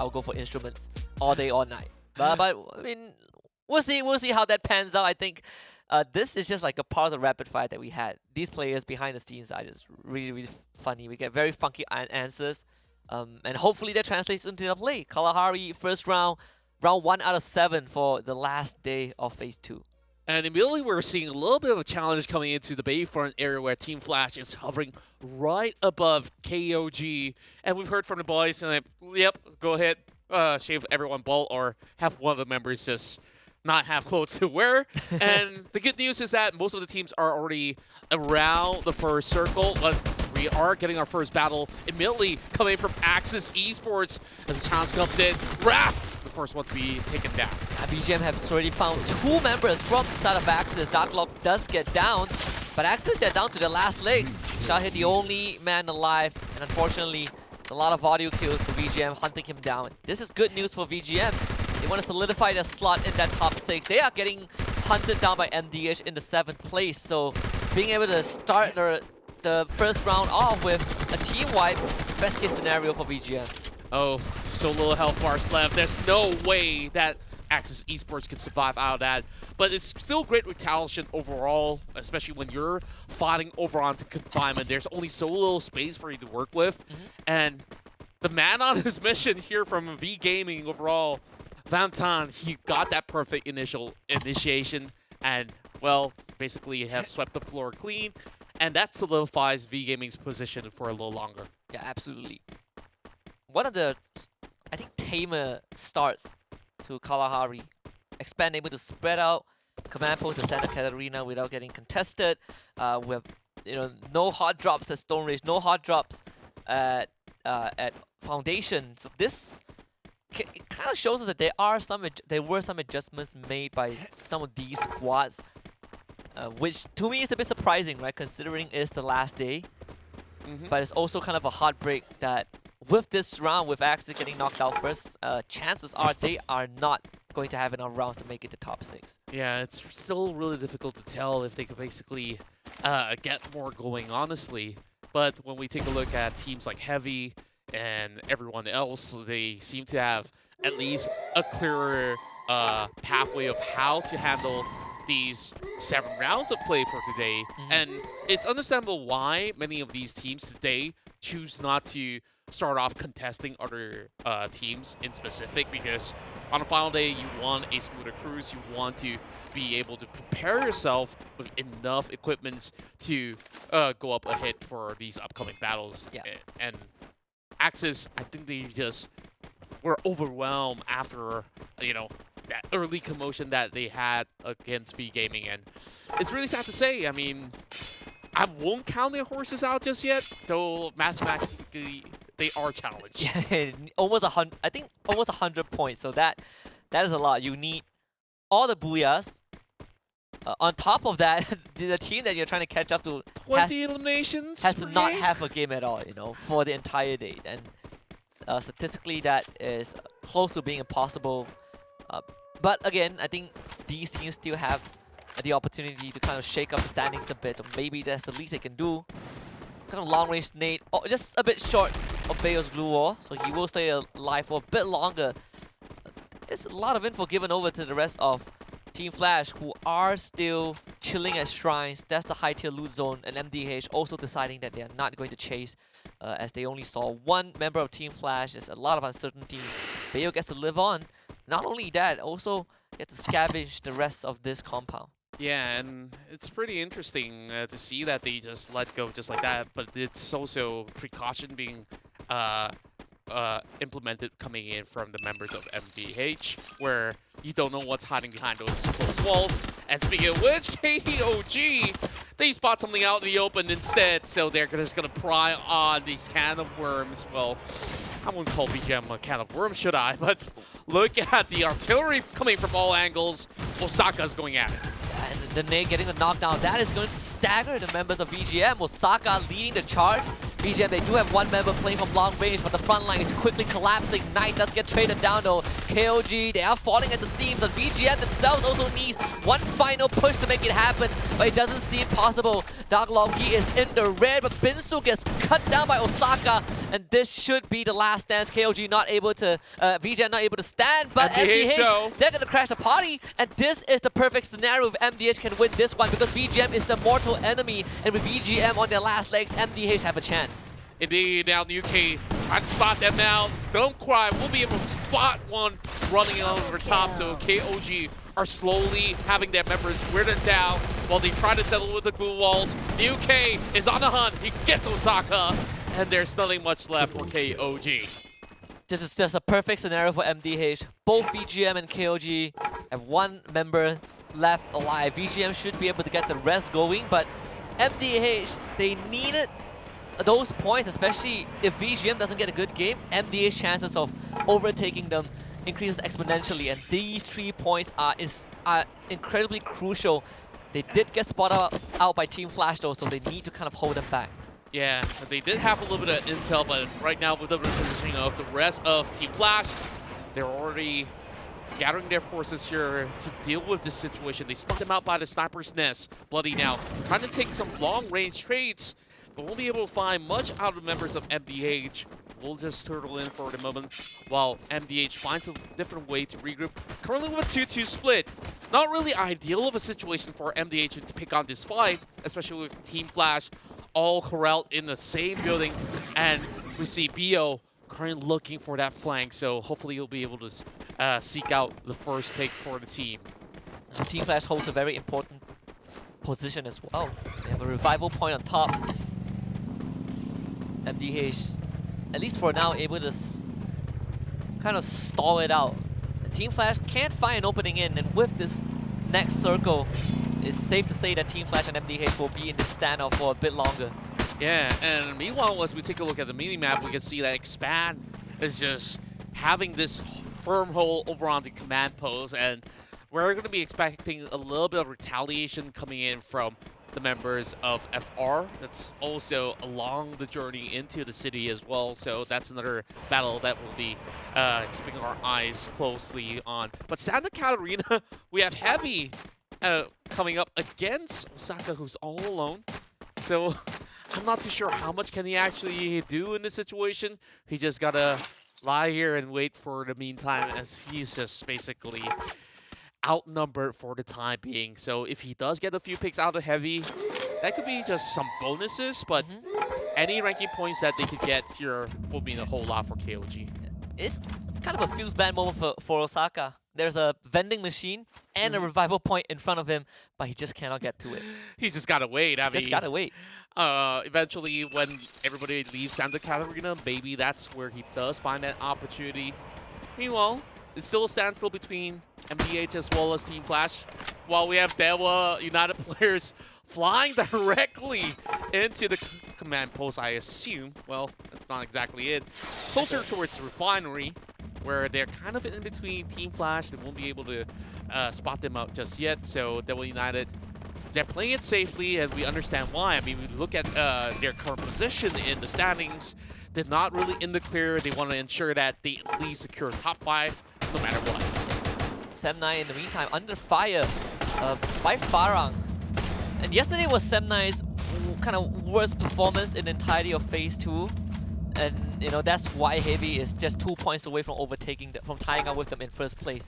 I'll go for instruments all day, all night. But I mean, we'll see how that pans out. I think this is just like a part of the rapid fire that we had. These players behind the scenes are just really funny. We get very funky answers, and hopefully that translates into the play. Kalahari first round 1 out of 7 for the last day of Phase 2. And immediately we're seeing a little bit of a challenge coming into the Bayfront area where Team Flash is hovering right above KOG. And we've heard from the boys, and yep, go ahead, shave everyone bald or have one of the members just not have clothes to wear. And the good news is that most of the teams are already around the first circle, but we are getting our first battle immediately coming from Axis Esports as the challenge comes in. Raph, the first one to be taken down. BGM has already found 2 members from the side of Axis. Darklock does get down, but Axis, they're down to their last legs. Shahid, the only man alive, and unfortunately, a lot of audio kills for VGM hunting him down. This is good news for VGM. They want to solidify their slot in that top 6. They are getting hunted down by MDH in the 7th place, so being able to start the first round off with a team wipe, best case scenario for VGM. Oh, so little health bars left. There's no way that Axis Esports can survive out of that. But it's still great retaliation overall, especially when you're fighting over onto confinement. There's only so little space for you to work with. And the man on his mission here from V Gaming overall, Vantan, he got that perfect initial initiation and, well, basically has swept the floor clean. And that solidifies V Gaming's position for a little longer. Yeah, absolutely. One of the, I think, tamer starts to Kalahari. Expand able to spread out command post to Santa Catarina without getting contested. With no hot drops at Stone Ridge, no hot drops at Foundation. So this kind of shows us that there were some adjustments made by some of these squads, which to me is a bit surprising, right? Considering it's the last day, but it's also kind of a heartbreak that with this round, with Axis getting knocked out first, chances are they are not going to have enough rounds to make it to top 6. Yeah, it's still really difficult to tell if they could basically get more going, honestly. But when we take a look at teams like Heavy and everyone else, they seem to have at least a clearer pathway of how to handle these 7 rounds of play for today. And it's understandable why many of these teams today choose not to start off contesting other teams in specific, because on the final day you want a smoother cruise, you want to be able to prepare yourself with enough equipments to go up ahead for these upcoming battles. Yeah. And Axis, I think they just were overwhelmed after, that early commotion that they had against V Gaming, and it's really sad to say. I mean, I won't count their horses out just yet, though mathematically they are challenged. Yeah, almost 100. I think almost 100 points. So that is a lot. You need all the booyahs. On top of that, the team that you're trying to catch up to 20 eliminations has to not have a game at all, for the entire day. And statistically, that is close to being impossible. But again, I think these teams still have the opportunity to kind of shake up the standings a bit. So maybe that's the least they can do. Kind of long-range nade, just a bit short of Bayo's blue wall, so he will stay alive for a bit longer. There's a lot of info given over to the rest of Team Flash, who are still chilling at shrines. That's the high tier loot zone, and MDH also deciding that they are not going to chase, as they only saw 1 member of Team Flash. There's a lot of uncertainty. Bayo gets to live on. Not only that, also gets to scavenge the rest of this compound. Yeah, and it's pretty interesting to see that they just let go just like that, but it's also precaution being implemented coming in from the members of MDH, where you don't know what's hiding behind those closed walls. And speaking of which, KOG, they spot something out in the open instead, so they're just going to pry on these can of worms. Well, I wouldn't call BGM a can of worms, should I? But look at the artillery coming from all angles. Osaka's going at it. And the nade getting the knockdown, that is going to stagger the members of VGM. Osaka leading the charge. VGM, they do have 1 member playing from long range, but the front line is quickly collapsing. Knight does get traded down though. KOG, they are falling at the seams, and VGM themselves also needs one final push to make it happen, but it doesn't seem possible. Dark Loki is in the red, but Binsu gets cut down by Osaka, and this should be the last dance. KOG not able to, VGM not able to stand, but MDH, they're gonna crash the party, and this is the perfect scenario if MDH can win this one, because VGM is the mortal enemy, and with VGM on their last legs, MDH have a chance. Indeed, now the UK trying to spot them now. Don't cry, we'll be able to spot one running over top. So KOG are slowly having their members weirded down while they try to settle with the glue walls. The UK is on the hunt. He gets Osaka, and there's nothing much left for KOG. This is just a perfect scenario for MDH. Both VGM and KOG have one member left alive. VGM should be able to get the rest going, but MDH, they needed those points, especially if VGM doesn't get a good game. MDA's chances of overtaking them increases exponentially, and these 3 points are incredibly crucial. They did get spotted out by Team Flash though, so they need to kind of hold them back. Yeah, they did have a little bit of intel, but right now with the repositioning of the rest of Team Flash, they're already gathering their forces here to deal with this situation. They spot them out by the sniper's nest. Bloody now, trying to take some long-range trades, but won't be able to find much out of the members of MDH. We'll just turtle in for the moment while MDH finds a different way to regroup. Currently with a 2-2 split. Not really ideal of a situation for MDH to pick on this fight, especially with Team Flash all corralled in the same building. And we see BO currently looking for that flank, so hopefully he'll be able to seek out the first pick for the team. Team Flash holds a very important position as well. They have a revival point on top. MDH, at least for now, able to kind of stall it out. Team Flash can't find an opening in, and with this next circle, it's safe to say that Team Flash and MDH will be in this standoff for a bit longer. Yeah, and meanwhile, as we take a look at the mini-map, we can see that Expand is just having this firm hold over on the command post, and we're going to be expecting a little bit of retaliation coming in from the members of FR. That's also along the journey into the city as well, so that's another battle that we'll be keeping our eyes closely on. But Santa Catarina, we have Heavy coming up against Osaka, who's all alone. So I'm not too sure how much can he actually do in this situation. He just gotta lie here and wait for the meantime, as he's just basically outnumbered for the time being. So if he does get a few picks out of Heavy, that could be just some bonuses, but any ranking points that they could get here will mean a whole lot for KOG. It's kind of a fuse bad moment for Osaka. There's a vending machine and a revival point in front of him, but he just cannot get to it. He's just gotta wait. I mean, just gotta wait. Eventually, when everybody leaves Santa Catarina, maybe that's where he does find that opportunity. Meanwhile, it's still a standstill between MDH as well as Team Flash, while we have Dewa United players flying directly into the command post, I assume. Well, that's not exactly it. Closer towards the refinery, where they're kind of in between Team Flash. They won't be able to spot them out just yet, so Dewa United, they're playing it safely, and we understand why. I mean, we look at their current position in the standings. They're not really in the clear. They want to ensure that they at least secure top 5 no matter what. Sem9 in the meantime under fire by Farang. And yesterday was Sem9's kind of worst performance in the entirety of Phase 2. And you know, that's why Heavy is just 2 points away from overtaking from tying up with them in first place.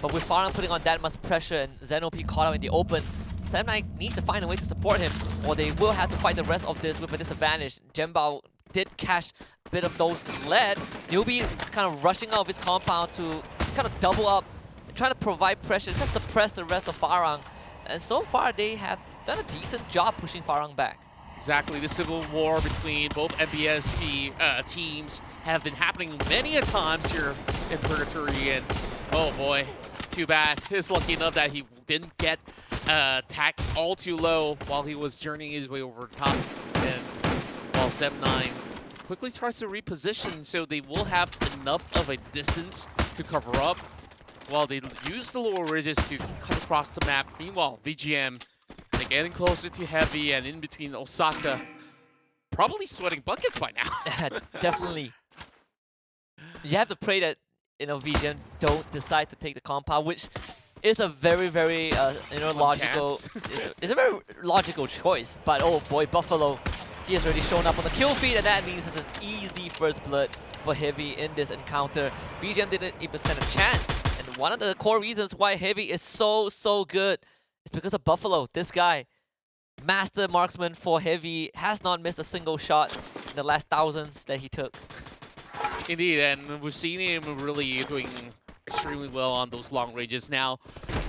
But with Farang putting on that much pressure and Xenop caught out in the open, Sem9 needs to find a way to support him, or they will have to fight the rest of this with a disadvantage. Jembao did catch a bit of those lead. Newbie kind of rushing out of his compound to kind of double up, trying to provide pressure, kind of suppress the rest of Farang. And so far, they have done a decent job pushing Farang back. Exactly, the civil war between both MSP teams have been happening many a times here in Purgatory, and oh boy, too bad. He's lucky enough that he didn't get tacked all too low while he was journeying his way over the top, and while Sem9 quickly tries to reposition so they will have enough of a distance to cover up while they use the lower ridges to cut across the map. Meanwhile, VGM, they're getting closer to Heavy, and in between Osaka, probably sweating buckets by now. Definitely. You have to pray that VGM don't decide to take the compound, which is a very, very logical. It's a very logical choice. But oh boy, Buffalo, he has already shown up on the kill feed, and that means it's an easy first blood for Heavy in this encounter. VGM didn't even stand a chance, and one of the core reasons why Heavy is so good is because of Buffalo. This guy, master marksman for Heavy, has not missed a single shot in the last thousands that he took. Indeed, and we've seen him really doing extremely well on those long ranges. Now,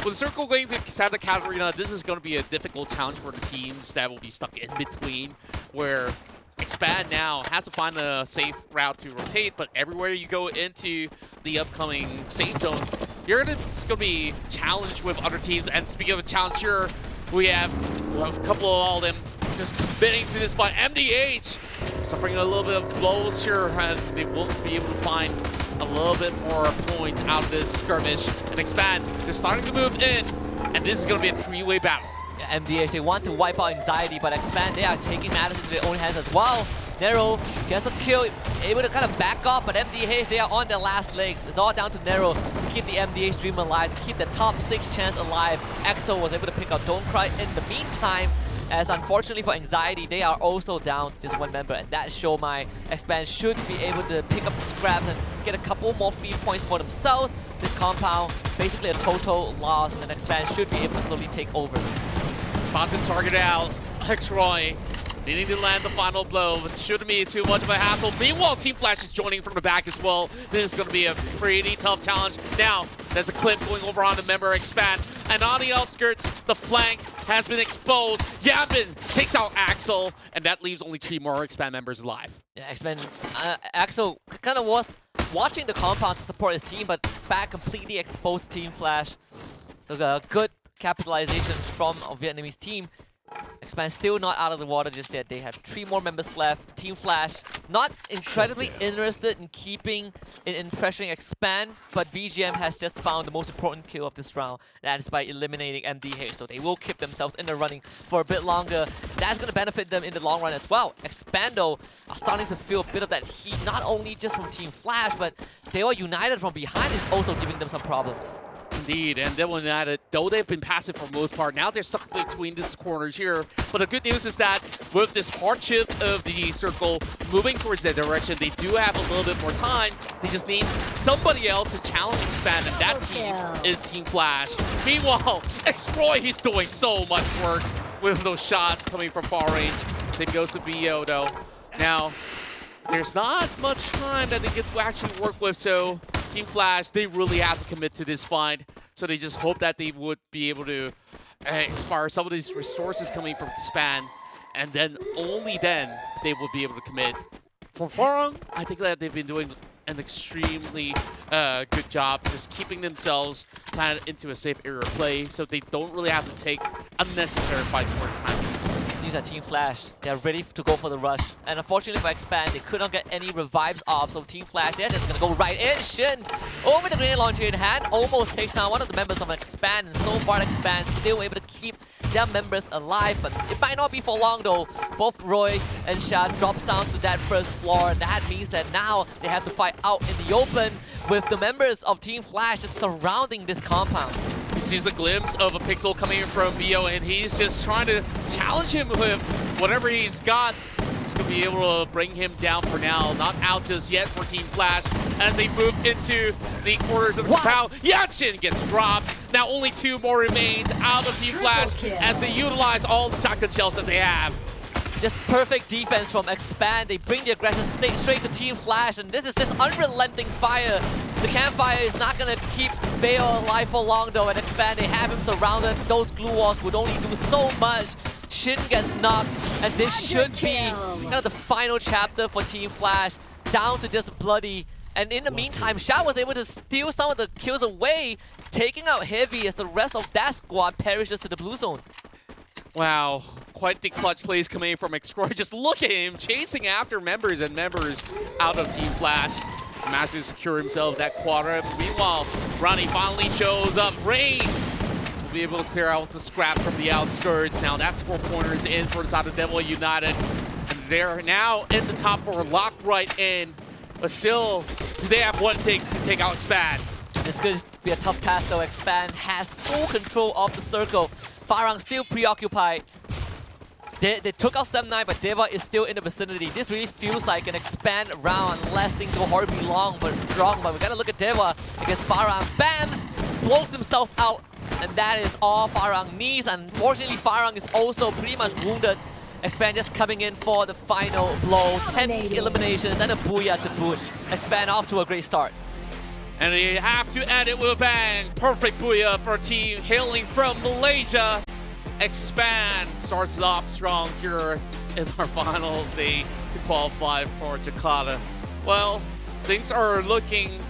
with Circle going to Santa Catarina, this is going to be a difficult challenge for the teams that will be stuck in between, where Expand now has to find a safe route to rotate, but everywhere you go into the upcoming safe zone, you're going to be challenged with other teams. And speaking of a challenge here, we have a couple of all of them just committing to this fight. MDH suffering a little bit of blows here, and they won't be able to find a little bit more points out of this skirmish. And Expand, they're starting to move in, and this is going to be a three-way battle. Yeah, MDH, they want to wipe out Anxiety, but Expand, they are taking matters into their own hands as well. Nero gets a kill, able to kind of back off, but MDH, they are on their last legs. It's all down to Nero to keep the MDH dream alive, to keep the top 6 chance alive. EXO was able to pick up Don't Cry in the meantime, as unfortunately for Anxiety, they are also down to just one member, and that Shomai Expand should be able to pick up the scraps and get a couple more free points for themselves. This compound, basically a total loss, and Expand should be able to slowly take over. Spots is targeted out. X-Roy needing to land the final blow, but shouldn't be too much of a hassle. Meanwhile, Team Flash is joining from the back as well. This is going to be a pretty tough challenge. Now, there's a clip going over on the member Expand, and on the outskirts, the flank has been exposed. Yambin takes out Axel, and that leaves only 3 more Expand members alive. Yeah, Expand, Axel kind of was watching the compound to support his team, but back completely exposed to Team Flash. So a good capitalization from a Vietnamese team. Expand still not out of the water just yet. They have 3 more members left. Team Flash not incredibly interested in keeping in pressuring Expand, but VGM has just found the most important kill of this round. That is by eliminating MDH. So they will keep themselves in the running for a bit longer. That's going to benefit them in the long run as well. Expando are starting to feel a bit of that heat, not only just from Team Flash, but they are united from behind is also giving them some problems. Indeed, and Devil United, though they've been passive for the most part, now they're stuck between these corners here. But the good news is that with this hardship of the circle moving towards that direction, they do have a little bit more time. They just need somebody else to challenge Expand, and that team is Team Flash. Meanwhile, X-Roy, he's doing so much work with those shots coming from far range. Same goes to BO, though. Now, there's not much time that they could actually work with, so Team Flash, they really have to commit to this fight. So they just hope that they would be able to expire some of these resources coming from Span, and then only then they will be able to commit. For Farang, I think that they've been doing an extremely good job just keeping themselves planted into a safe area of play, so they don't really have to take unnecessary fights for this time. Seems that Team Flash, they're ready to go for the rush. And unfortunately for Expand, they could not get any revives off. So Team Flash, they're just gonna go right in. Shin, over the grenade launcher in hand, almost takes down one of the members of Expand. And so far, Expand still able to keep their members alive. But it might not be for long though. Both Roy and Shan drops down to that first floor. And that means that now they have to fight out in the open with the members of Team Flash just surrounding this compound. He sees a glimpse of a pixel coming in from BO, and he's just trying to challenge him with whatever he's got. He's going to be able to bring him down for now. Not out just yet for Team Flash as they move into the corners of the compound. Yanshin gets dropped. Now only 2 more remains out of Team Flash as they utilize all the shotgun shells that they have. Just perfect defense from Expand. They bring the aggression straight to Team Flash, and this is just unrelenting fire. The campfire is not going to keep Bale alive for long though, and Expand, they have him surrounded. Those glue walls would only do so much. Shin gets knocked, and this should be kind of the final chapter for Team Flash, down to just bloody. And in the meantime, Sha was able to steal some of the kills away, taking out Heavy as the rest of that squad perishes to the blue zone. Wow, quite the clutch plays coming from X-Roy. Just look at him chasing after members and members out of Team Flash. Managed to secure himself that quadra. Meanwhile, Ronnie finally shows up. Rain will be able to clear out the scrap from the outskirts. Now that's 4 pointers in for the side of Devil United. And they're now in the top 4, locked right in. But still, Do they have what it takes to take out Expand? It's going to be a tough task though. Expand has full control of the circle. Farang still preoccupied. They took out Sem9, but Deva is still in the vicinity. This really feels like an Expand round unless things go horribly wrong. But we gotta look at Deva against Farang. Bams! Blows himself out. And that is all Farang needs. Unfortunately, Farang is also pretty much wounded. Expand just coming in for the final blow. 10 eliminations and a booyah to boot. Expand off to a great start. And they have to end it with a bang. Perfect booyah for a team hailing from Malaysia. Expand starts off strong here in our final day to qualify for Jakarta. Well, things are looking